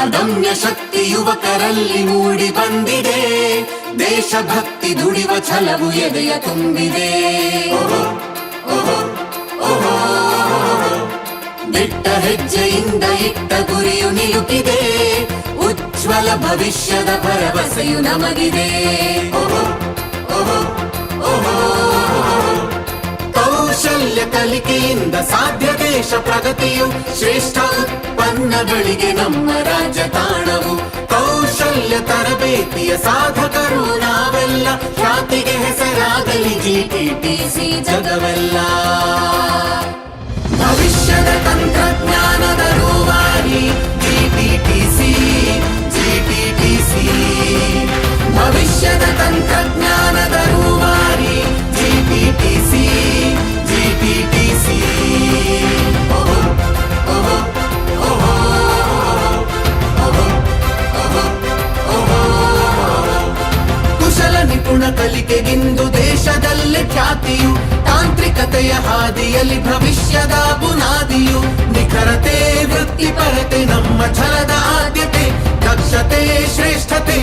ಅದಮ್ಯ ಶಕ್ತಿ ಯುವಕರಲ್ಲಿ ಮೂಡಿ ಬಂದಿದೆ, ದೇಶಭಕ್ತಿ ದುಡಿವ ಛಲವು ಎದೆಯ ತುಂಬಿದೆ. ದಿಟ್ಟ ಹೆಜ್ಜೆಯಿಂದ ಇಟ್ಟ ಗುರಿಯು ನಿಲುಕಿದೆ, ಉಜ್ವಲ ಭವಿಷ್ಯದ ಭರವಸೆಯು ನಮಗಿದೆ. ಕೌಶಲ್ಯ ಕಲಿಕೆಯಿಂದ ಸಾಧ್ಯ ದೇಶ ಪ್ರಗತಿಯು, ಶ್ರೇಷ್ಠ ಉತ್ಪನ್ನಗಳಿಗೆ ನಮ್ಮ ರಾಜ್ಯ ತಾಣವು. ಕೌಶಲ್ಯ ತರಬೇತಿಯ ಸಾಧಕರು ನಾವೆಲ್ಲ, ಖ್ಯಾತಿಗೆ ಹೆಸರಾಗಲಿ ಜಿಟಿಟಿಸಿ ಜಗವೆಲ್ಲ. ಭವಿಷ್ಯದ ತಂತ್ರಜ್ಞಾನದ ರೂವಾರಿ ಜಿಟಿಟಿಸಿ, ಜಿಟಿಟಿಸಿ. ಭವಿಷ್ಯದ ತಂತ್ರಜ್ಞಾನದ ರೂವಾರಿ ಜಿಟಿಟಿಸಿ, ಜಿಟಿಟಿಸಿ. ಕುಶಲ ನಿಪುಣ ಕಲಿಕೆಗಿಂದು ದೇಶದಲ್ಲೇ ಖ್ಯಾತಿಯು, ತಾಂತ್ರಿಕತೆಯ ಹಾದಿಯಲ್ಲಿ ಭವಿಷ್ಯದ ಬುನಾದಿಯು. ನಿಖರತೆ ವೃತ್ತಿಪರತೆ ನಮ್ಮ ಛಲದ ಆದ್ಯತೆ, ದಕ್ಷತೆ ಶ್ರೇಷ್ಠತೆ